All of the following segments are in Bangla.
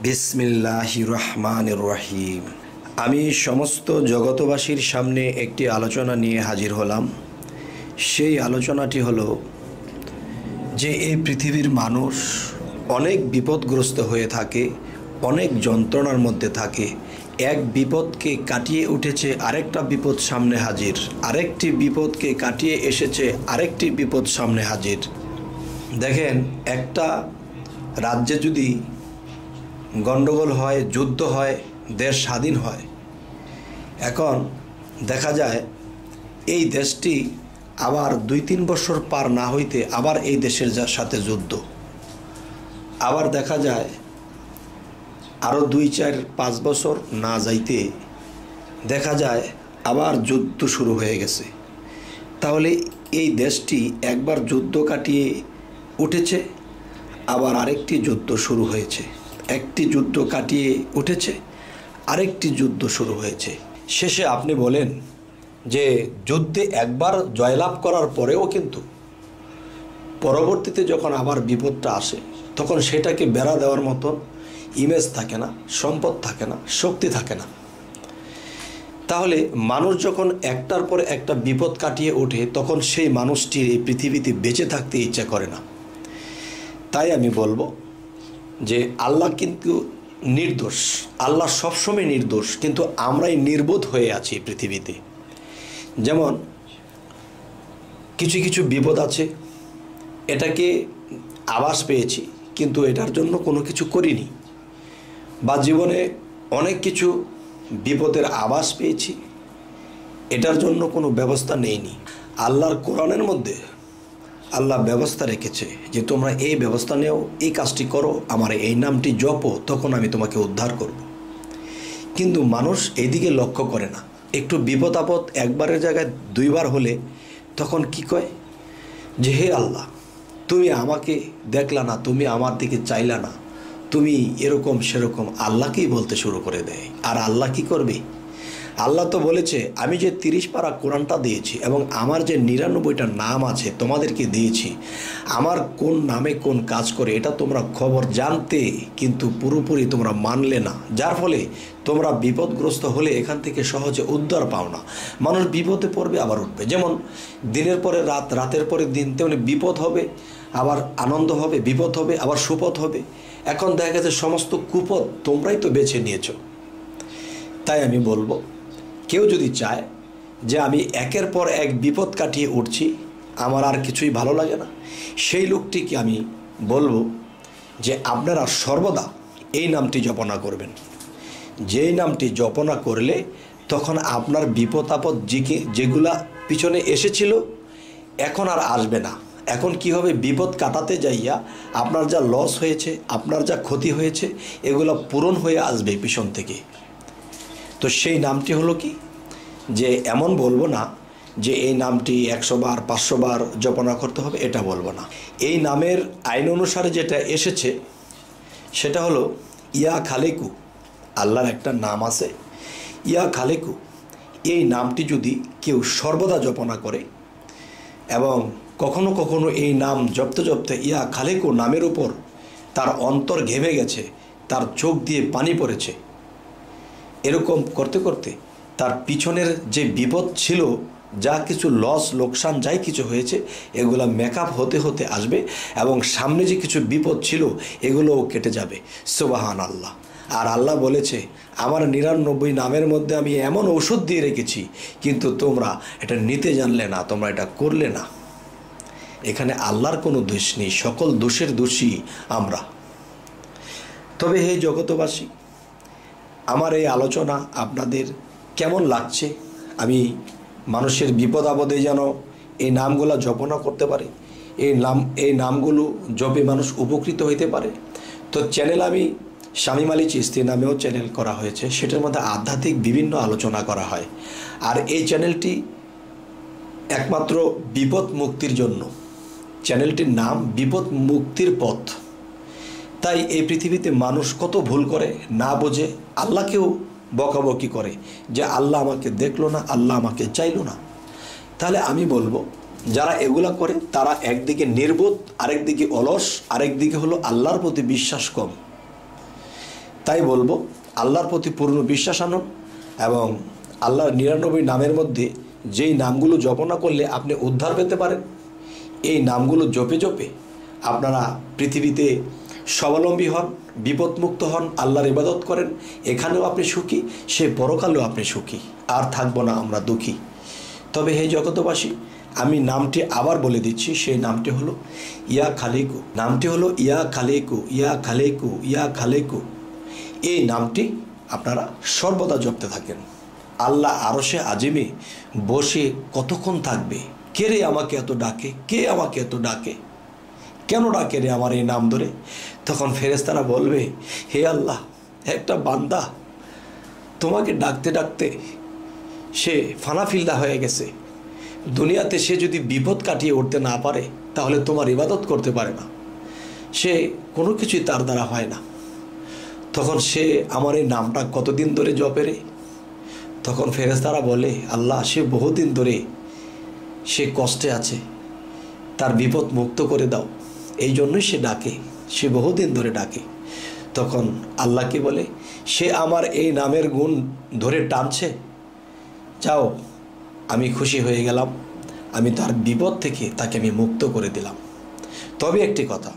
বিসমিল্লাহির রহমানির রহিম। আমি সমস্ত জগতবাসীর সামনে একটি আলোচনা নিয়ে হাজির হলাম। সেই আলোচনাটি হলো যে এই পৃথিবীর মানুষ অনেক বিপদগ্রস্ত হয়ে থাকে, অনেক যন্ত্রণার মধ্যে থাকে। এক বিপদকে কাটিয়ে উঠেছে আরেকটা বিপদ সামনে হাজির, আরেকটি বিপদকে কাটিয়ে এসেছে আরেকটি বিপদ সামনে হাজির। দেখেন, একটা রাজ্যে যদি গণ্ডগোল হয়, যুদ্ধ হয়, দেশ স্বাধীন হয়, এখন দেখা যায় এই দেশটি আবার 2-3 বছর পার না হইতে আবার এই দেশের সাথে যুদ্ধ। আবার দেখা যায় আরও 2-4-5 বছর না যাইতে দেখা যায় আবার যুদ্ধ শুরু হয়ে গেছে। তাহলে এই দেশটি একবার যুদ্ধ কাটিয়ে উঠেছে, আবার আরেকটি যুদ্ধ শুরু হয়েছে। একটি যুদ্ধ কাটিয়ে উঠেছে, আরেকটি যুদ্ধ শুরু হয়েছে। শেষে আপনি বলেন যে যুদ্ধে একবার জয়লাভ করার পরেও কিন্তু পরবর্তীতে যখন আবার বিপদটা আসে তখন সেটাকে বেড়া দেওয়ার মতন ইমেজ থাকে না, সম্পদ থাকে না, শক্তি থাকে না। তাহলে মানুষ যখন একটার পর একটা বিপদ কাটিয়ে ওঠে তখন সেই মানুষটির এই পৃথিবীতে বেঁচে থাকতে ইচ্ছা করে না। তাই আমি বলবো যে আল্লাহ কিন্তু নির্দোষ, আল্লাহ সবসময় নির্দোষ, কিন্তু আমরাই নির্বোধ হয়ে আছি পৃথিবীতে। যেমন কিছু কিছু বিপদ আছে, এটাকে আভাস পেয়েছি কিন্তু এটার জন্য কোনো কিছু করিনি, বা জীবনে অনেক কিছু বিপদের আভাস পেয়েছি, এটার জন্য কোনো ব্যবস্থা নেইনি। আল্লাহর কোরআনের মধ্যে আল্লাহ ব্যবস্থা রেখেছে যে তোমরা এই ব্যবস্থা নেও, এই কাজটি করো, আমার এই নামটি জপো, তখন আমি তোমাকে উদ্ধার করব। কিন্তু মানুষ এইদিকে লক্ষ্য করে না। একটু বিপদ আপদ একবারের জায়গায় 2বার হলে তখন কি কয় যে হে আল্লাহ, তুমি আমাকে দেখলা না, তুমি আমার দিকে চাইলা না, তুমি এরকম সেরকম আল্লাহকেই বলতে শুরু করে দেয়। আর আল্লাহ কি করবে? আল্লাহ তো বলেছে আমি যে 30 পারা কোরআনটা দিয়েছি এবং আমার যে 99টা নাম আছে তোমাদেরকে দিয়েছি, আমার কোন নামে কোন কাজ করে এটা তোমরা খবর জানতে, কিন্তু পুরোপুরি তোমরা মানলে না, যার ফলে তোমরা বিপদগ্রস্ত হলে এখান থেকে সহজে উদ্ধার পাও না। মানুষ বিপদে পড়বে আবার উঠবে। যেমন দিনের পরে রাত, রাতের পরে দিন, তেমনি বিপদ হবে আবার আনন্দ হবে, বিপদ হবে আবার সুপথ হবে। এখন দেখা গেছে সমস্ত কুপথ তোমরাই তো বেছে নিয়েছো। তাই আমি বলবো, কেউ যদি চায় যে আমি একের পর এক বিপদ কাটিয়ে উঠছি, আমার আর কিছুই ভালো লাগে না, সেই লোকটিকে আমি বলবো যে আপনারা সর্বদা এই নামটি জপনা করবেন। যেই নামটি জপনা করলে তখন আপনার বিপদ আপদ যেগুলা পিছনে এসেছিল এখন আর আসবে না। এখন কি হবে, বিপদ কাটাতে যাইয়া আপনার যা লস হয়েছে, আপনার যা ক্ষতি হয়েছে, এগুলো পূরণ হয়ে আসবে পিছন থেকে। তো সেই নামটি হলো কি, যে এমন বলবো না যে এই নামটি 100 বার 500 বার জপনা করতে হবে, এটা বলবো না। এই নামের আইন অনুসারে যেটা এসেছে সেটা হলো ইয়া খালেকু। আল্লাহর একটা নাম আছে ইয়া খালেকু। এই নামটি যদি কেউ সর্বদা জপনা করে এবং কখনো কখনো এই নাম জপতে জপতে ইয়া খালেকু নামের উপর তার অন্তর ঘেমে গেছে, তার চোখ দিয়ে পানি পড়েছে, এরকম করতে করতে তার পিছনের যে বিপদ ছিল, যা কিছু লস লোকসান যাই কিছু হয়েছে, এগুলো মেকআপ হতে হতে আসবে এবং সামনে যে কিছু বিপদ ছিল এগুলোও কেটে যাবে। সুবহান আল্লাহ। আর আল্লাহ বলেছে আমার 99 নামের মধ্যে আমি এমন ঔষধ দিয়ে রেখেছি, কিন্তু তোমরা এটা নিতে জানলে না, তোমরা এটা করলে না। এখানে আল্লাহর কোনো দোষ নেই, সকল দোষের দোষী আমরা। তবে হে জগতবাসী, আমার এই আলোচনা আপনাদের কেমন লাগছে? আমি মানুষের বিপদ আপদে যেন এই নামগুলো জপনা করতে পারে, এই নামগুলো জপে মানুষ উপকৃত হইতে পারে। তো চ্যানেল আমি শামীম আলী চিশতি নামেও চ্যানেল করা হয়েছে, সেটার মধ্যে আধ্যাত্মিক বিভিন্ন আলোচনা করা হয়। আর এই চ্যানেলটি একমাত্র বিপদ মুক্তির জন্য। চ্যানেলটির নাম বিপদ মুক্তির পথ। তাই এই পৃথিবীতে মানুষ কত ভুল করে, না বোঝে, আল্লাহকেও বকাবকি করে যে আল্লাহ আমাকে দেখলো না, আল্লাহ আমাকে চাইলো না। তাহলে আমি বলবো যারা এগুলা করে তারা একদিকে নির্বোধ, আরেকদিকে অলস, আরেকদিকে হলো আল্লাহর প্রতি বিশ্বাস কম। তাই বলবো, আল্লাহর প্রতি পূর্ণ বিশ্বাস আনুন এবং আল্লাহর 99 নামের মধ্যে যেই নামগুলো জপনা করলে আপনি উদ্ধার পেতে পারেন, এই নামগুলো জপে জপে আপনারা পৃথিবীতে স্বাবলম্বী হন, বিপদমুক্ত হন, আল্লাহর ইবাদত করেন, এখানেও আপনি সুখী, সে পরকালেও আপনি সুখী, আর থাকবো না আমরা দুঃখী। তবে হে জগতবাসী, আমি নামটি আবার বলে দিচ্ছি, সেই নামটি হলো ইয়া খালিকু। নামটি হলো ইয়া খালিকু, ইয়া খালিকু, ইয়া খালিকু। এই নামটি আপনারা সর্বদা জপতে থাকেন। আল্লাহ আরশে আজিমে বসে কতক্ষণ থাকবে, কে রে আমাকে এত ডাকে, কে আমাকে এত ডাকে, কেন ডাকে রে আমার এই নাম ধরে? তখন ফেরেশতারা বলবে, হে আল্লাহ, একটা বান্দা তোমাকে ডাকতে ডাকতে সে ফানাফিল্লা হয়ে গেছে। দুনিয়াতে সে যদি বিপদ কাটিয়ে উঠতে না পারে তাহলে তোমার ইবাদত করতে পারে না, সে কোনো কিছুই তার দ্বারা হয় না। তখন সে আমার এই নামটা কতদিন ধরে জপে রে? তখন ফেরেশতারা বলে, আল্লাহ, সে বহুদিন ধরে সে কষ্টে আছে, তার বিপদ মুক্ত করে দাও, এই জন্যই সে ডাকে, সে বহুদিন ধরে ডাকে। তখন আল্লাহকে বলে, সে আমার এই নামের গুণ ধরে টানছে, যাও, আমি খুশি হয়ে গেলাম, আমি তার বিপদ থেকে তাকে আমি মুক্ত করে দিলাম। তবে একটি কথা,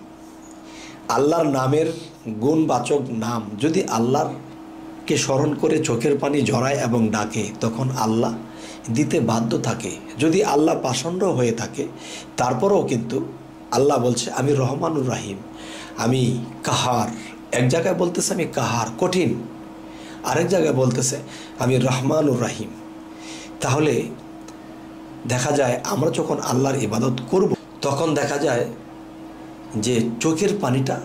আল্লাহর নামের গুণবাচক নাম যদি আল্লাহকে স্মরণ করে চোখের পানি ঝরায় এবং ডাকে, তখন আল্লাহ দিতে বাধ্য থাকে। যদি আল্লাহ পাষণ্ড হয়ে থাকে তারপরেও কিন্তু আল্লাহ বলছে, আমি রহমানুর রাহিম, আমি কাহার। এক জায়গায় বলতেছে আমি কাহার, কঠিন, আরেক জায়গায় বলতেছে আমি রহমানুর রাহিম। তাহলে দেখা যায় আমরা যখন আল্লাহর ইবাদত করব তখন দেখা যায় যে চোখের পানিটা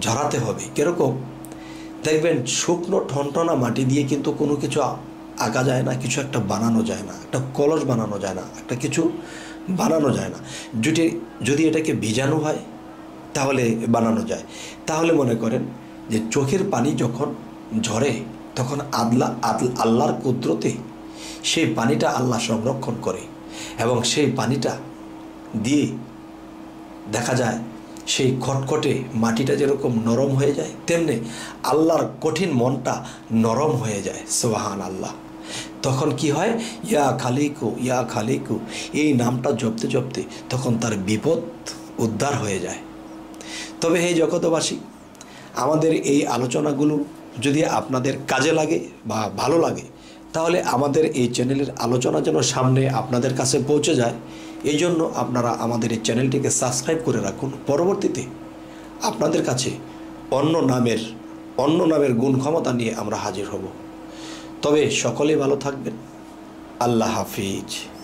ঝরাতে হবে। কীরকম? দেখবেন শুকনো ঠনঠনা মাটি দিয়ে কিন্তু কোনো কিছু আঁকা যায় না, কিছু একটা বানানো যায় না, একটা কলস বানানো যায় না, একটা কিছু বানানো যায় না। যদি এটাকে ভিজানো হয় তাহলে বানানো যায়। তাহলে মনে করেন যে চোখের পানি যখন ঝরে তখন আল্লাহর কুদরতে সেই পানিটা আল্লাহ সংরক্ষণ করে এবং সেই পানিটা দিয়ে দেখা যায় সেই খটখটে মাটিটা যেরকম নরম হয়ে যায়, তেমনি আল্লাহর কঠিন মনটা নরম হয়ে যায়। সুবহান আল্লাহ। তখন কি হয়, ইয়া খালিকু, ইয়া খালিকু, এই নামটা জপতে জপতে তখন তার বিপদ উদ্ধার হয়ে যায়। তবে হে জগতবাসী, আমাদের এই আলোচনাগুলো যদি আপনাদের কাজে লাগে বা ভালো লাগে, তাহলে আমাদের এই চ্যানেলের আলোচনা যেন সামনে আপনাদের কাছে পৌঁছে যায়, এই জন্য আপনারা আমাদের এই চ্যানেলটিকে সাবস্ক্রাইব করে রাখুন। পরবর্তীতে আপনাদের কাছে অন্য নামের গুণ ক্ষমতা নিয়ে আমরা হাজির হব। তবে সকলেই ভালো থাকবেন। আল্লাহ হাফিজ।